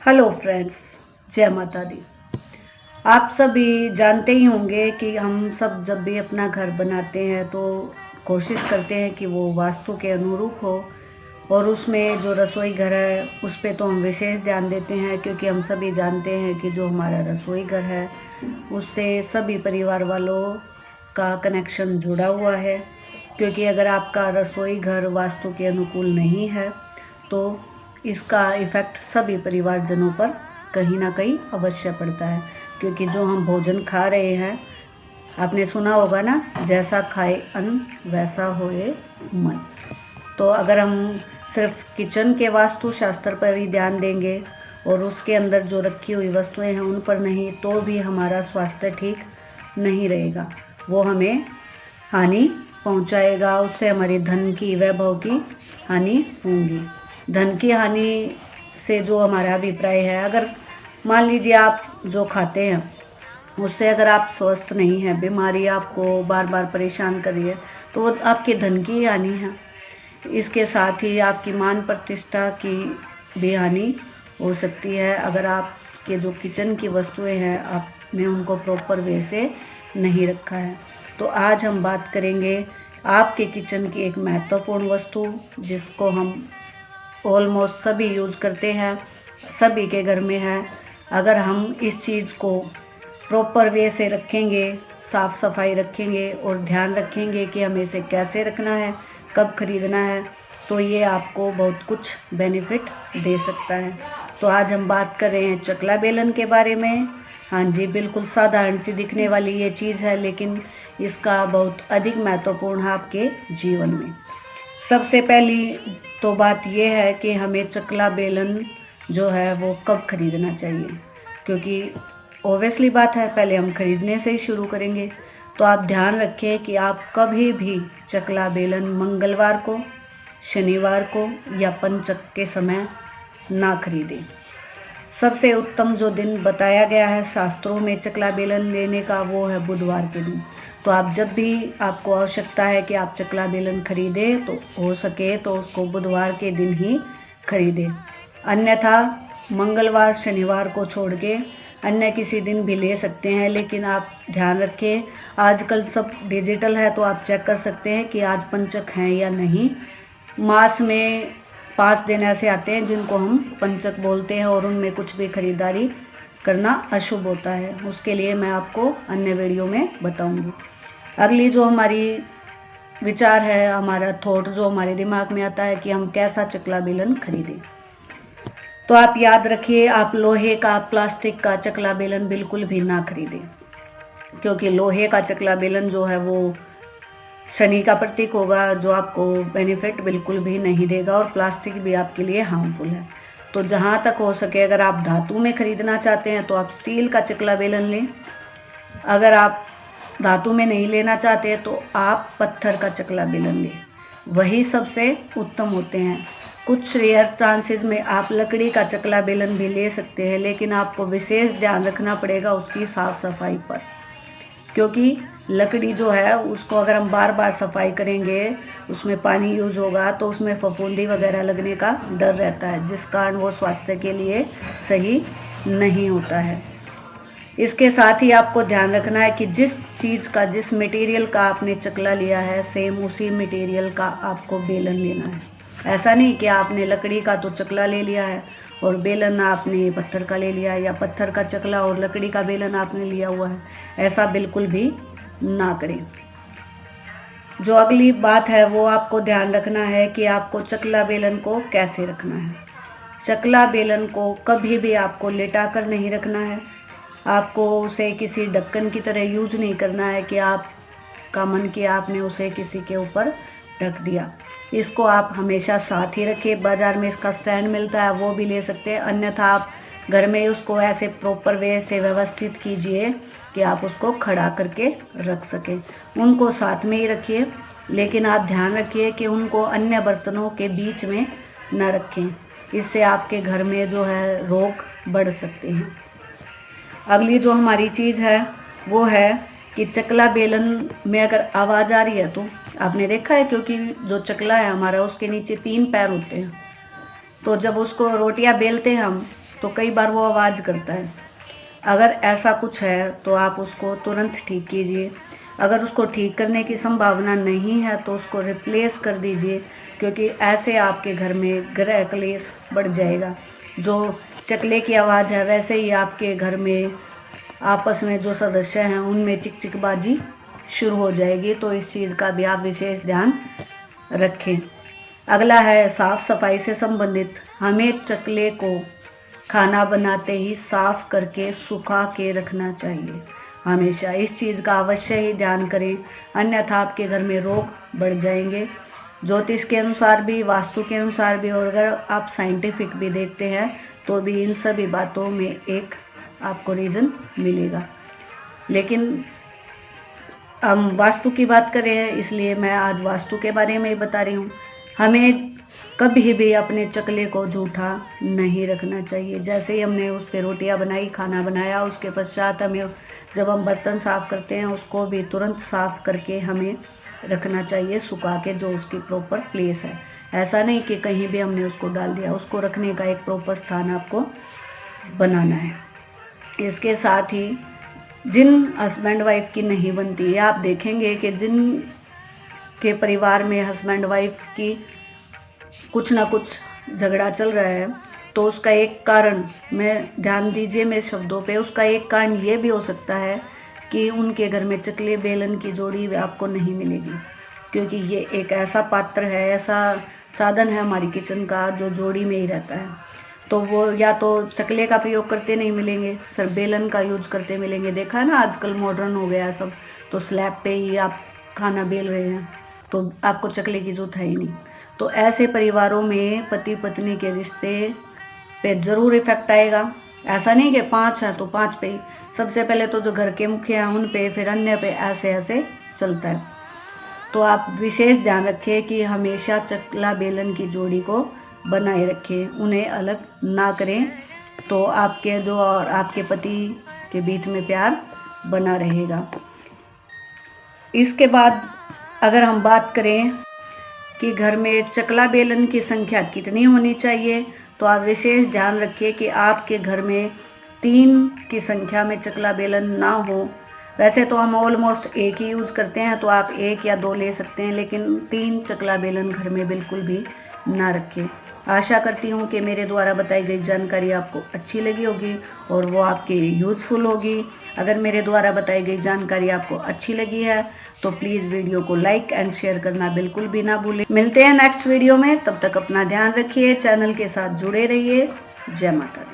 Hello friends, जय माता दी। आप सभी जानते ही होंगे कि हम सब जब भी अपना घर बनाते हैं तो कोशिश करते हैं कि वो वास्तु के अनुरूप हो। और उसमें जो रसोई घर है उस पे तो हम विशेष ध्यान देते हैं, क्योंकि हम सभी जानते हैं कि जो हमारा रसोई घर है उससे सभी परिवार वालों का कनेक्शन जुड़ा हुआ है। क्योंकि अगर आपका रसोई घर वास्तु के अनुकूल नहीं है तो इसका इफ़ेक्ट सभी परिवारजनों पर कहीं ना कहीं अवश्य पड़ता है। क्योंकि जो हम भोजन खा रहे हैं, आपने सुना होगा ना, जैसा खाए अन्न वैसा होए मन। तो अगर हम सिर्फ किचन के वास्तु शास्त्र पर ही ध्यान देंगे और उसके अंदर जो रखी हुई वस्तुएं हैं उन पर नहीं, तो भी हमारा स्वास्थ्य ठीक नहीं रहेगा। वो हमें हानि पहुंचाएगा, उससे हमारी धन की, वैभव की हानि होगी। धन की हानि से जो हमारा अभिप्राय है, अगर मान लीजिए आप जो खाते हैं उससे अगर आप स्वस्थ नहीं हैं, बीमारी आपको बार बार परेशान कर रही है, तो वो आपके धन की हानि है। इसके साथ ही आपकी मान प्रतिष्ठा की भी हानि हो सकती है, अगर आपके जो किचन की वस्तुएं हैं आपने उनको प्रॉपर वे से नहीं रखा है। तो आज हम बात करेंगे आपके किचन की एक महत्वपूर्ण वस्तु, जिसको हम ऑलमोस्ट सभी यूज करते हैं, सभी के घर में है। अगर हम इस चीज़ को प्रॉपर वे से रखेंगे, साफ सफाई रखेंगे और ध्यान रखेंगे कि हमें इसे कैसे रखना है, कब खरीदना है, तो ये आपको बहुत कुछ बेनिफिट दे सकता है। तो आज हम बात कर रहे हैं चकला बेलन के बारे में। हाँ जी, बिल्कुल साधारण सी दिखने वाली ये चीज़ है, लेकिन इसका बहुत अधिक महत्वपूर्ण है आपके जीवन में। सबसे पहली तो बात यह है कि हमें चकला बेलन जो है वो कब खरीदना चाहिए, क्योंकि ओबियसली बात है, पहले हम खरीदने से ही शुरू करेंगे। तो आप ध्यान रखें कि आप कभी भी चकला बेलन मंगलवार को, शनिवार को या पंचक के समय ना खरीदें। सबसे उत्तम जो दिन बताया गया है शास्त्रों में चकला बेलन लेने का, वो है बुधवार के दिन। तो आप जब भी आपको आवश्यकता है कि आप चकला बेलन खरीदें, तो हो सके तो उसको बुधवार के दिन ही खरीदें। अन्यथा मंगलवार, शनिवार को छोड़ के अन्य किसी दिन भी ले सकते हैं। लेकिन आप ध्यान रखें, आजकल सब डिजिटल है, तो आप चेक कर सकते हैं कि आज पंचक हैं या नहीं। मास में 5 दिन ऐसे आते हैं जिनको हम पंचक बोलते हैं, और उनमें कुछ भी खरीदारी करना अशुभ होता है। उसके लिए मैं आपको अन्य वीडियो में बताऊंगी। अगली जो हमारी विचार है, हमारा थॉट जो हमारे दिमाग में आता है कि हम कैसा चकला बेलन खरीदें, तो आप याद रखिए, आप लोहे का, प्लास्टिक का चकला बेलन बिल्कुल भी ना खरीदें। क्योंकि लोहे का चकला बेलन जो है वो शनि का प्रतीक होगा, जो आपको बेनिफिट बिल्कुल भी नहीं देगा, और प्लास्टिक भी आपके लिए हार्मफुल है। तो जहाँ तक हो सके, अगर आप धातु में खरीदना चाहते हैं तो आप स्टील का चकला बेलन लें। अगर आप धातु में नहीं लेना चाहते तो आप पत्थर का चकला बेलन लें, वही सबसे उत्तम होते हैं। कुछ रेयर चांसेस में आप लकड़ी का चकला बेलन भी ले सकते हैं, लेकिन आपको विशेष ध्यान रखना पड़ेगा उसकी साफ सफाई पर। क्योंकि लकड़ी जो है उसको अगर हम बार बार सफाई करेंगे, उसमें पानी यूज होगा, तो उसमें फफूंदी वगैरह लगने का डर रहता है, जिस कारण वो स्वास्थ्य के लिए सही नहीं होता है। इसके साथ ही आपको ध्यान रखना है कि जिस चीज़ का, जिस मटेरियल का आपने चकला लिया है, सेम उसी मटेरियल का आपको बेलन लेना है। ऐसा नहीं कि आपने लकड़ी का तो चकला ले लिया है और बेलन आपने पत्थर का ले लिया है, या पत्थर का चकला और लकड़ी का बेलन आपने लिया हुआ है। ऐसा बिल्कुल भी ना करें। जो अगली बात है वो आपको ध्यान रखना है कि आपको चकला बेलन को कैसे रखना है। चकला बेलन को कभी भी आपको लेटा कर नहीं रखना है। आपको उसे किसी ढक्कन की तरह यूज नहीं करना है कि आपका मन किया आपने उसे किसी के ऊपर रख दिया। इसको आप हमेशा साथ ही रखिए। बाजार में इसका स्टैंड मिलता है, वो भी ले सकते हैं, अन्यथा आप घर में उसको ऐसे प्रॉपर वे से व्यवस्थित कीजिए कि आप उसको खड़ा करके रख सकें। उनको साथ में ही रखिए, लेकिन आप ध्यान रखिए कि उनको अन्य बर्तनों के बीच में न रखें। इससे आपके घर में जो है रोग बढ़ सकते हैं। अगली जो हमारी चीज़ है वो है कि चकला बेलन में अगर आवाज़ आ रही है तो आपने देखा है, क्योंकि जो चकला है हमारा उसके नीचे 3 पैर होते हैं, तो जब उसको रोटियां बेलते हैं हम, तो कई बार वो आवाज़ करता है। अगर ऐसा कुछ है तो आप उसको तुरंत ठीक कीजिए। अगर उसको ठीक करने की संभावना नहीं है तो उसको रिप्लेस कर दीजिए, क्योंकि ऐसे आपके घर में गृह क्लेश बढ़ जाएगा। जो चकले की आवाज़ है, वैसे ही आपके घर में आपस में जो सदस्य हैं उनमें चिकचिकबाजी शुरू हो जाएगी। तो इस चीज़ का भी आप विशेष ध्यान रखें। अगला है साफ सफाई से संबंधित। हमें चकले को खाना बनाते ही साफ करके सुखा के रखना चाहिए। हमेशा इस चीज़ का अवश्य ही ध्यान करें, अन्यथा आपके घर में रोग बढ़ जाएंगे। ज्योतिष के अनुसार भी, वास्तु के अनुसार भी, और अगर आप साइंटिफिक भी देखते हैं तो भी इन सभी बातों में एक आपको रीज़न मिलेगा। लेकिन हम वास्तु की बात करें, इसलिए मैं आज वास्तु के बारे में ही बता रही हूँ। हमें कभी भी अपने चकले को जूठा नहीं रखना चाहिए। जैसे ही हमने उस पर रोटियां बनाई, खाना बनाया, उसके पश्चात हमें जब हम बर्तन साफ करते हैं उसको भी तुरंत साफ करके हमें रखना चाहिए, सुखा के, जो उसकी प्रॉपर प्लेस है। ऐसा नहीं कि कहीं भी हमने उसको डाल दिया, उसको रखने का एक प्रॉपर स्थान आपको बनाना है। इसके साथ ही जिन हस्बैंड वाइफ की नहीं बनती है, आप देखेंगे कि जिन के परिवार में हस्बैंड वाइफ की कुछ ना कुछ झगड़ा चल रहा है, तो उसका एक कारण, मैं ध्यान दीजिए मेरे शब्दों पे, उसका एक कारण ये भी हो सकता है कि उनके घर में चकले बेलन की जोड़ी आपको नहीं मिलेगी। क्योंकि ये एक ऐसा पात्र है, ऐसा साधन है हमारी किचन का जो जोड़ी में ही रहता है। तो वो या तो चकले का प्रयोग करते नहीं मिलेंगे, सिर्फ बेलन का यूज करते मिलेंगे। देखा है ना, आजकल मॉडर्न हो गया सब, तो स्लैब पे ही आप खाना बेल रहे हैं, तो आपको चकले की जरूरत है ही नहीं। तो ऐसे परिवारों में पति पत्नी के रिश्ते पे जरूर इफेक्ट आएगा। ऐसा नहीं कि 5 है तो 5 पे ही, सबसे पहले तो जो घर के मुखिया हैं उन पे, फिर अन्य पे, ऐसे ऐसे चलता है। तो आप विशेष ध्यान रखें कि हमेशा चकला बेलन की जोड़ी को बनाए रखें, उन्हें अलग ना करें, तो आपके जो और आपके पति के बीच में प्यार बना रहेगा। इसके बाद अगर हम बात करें कि घर में चकला बेलन की संख्या कितनी होनी चाहिए, तो आप विशेष ध्यान रखिए कि आपके घर में 3 की संख्या में चकला बेलन ना हो। वैसे तो हम ऑलमोस्ट एक ही यूज़ करते हैं, तो आप 1 या 2 ले सकते हैं, लेकिन 3 चकला बेलन घर में बिल्कुल भी ना रखें। आशा करती हूँ कि मेरे द्वारा बताई गई जानकारी आपको अच्छी लगी होगी और वो आपके यूज़फुल होगी। अगर मेरे द्वारा बताई गई जानकारी आपको अच्छी लगी है तो प्लीज़ वीडियो को लाइक एंड शेयर करना बिल्कुल भी ना भूलें। मिलते हैं नेक्स्ट वीडियो में, तब तक अपना ध्यान रखिए, चैनल के साथ जुड़े रहिए। जय माता दी।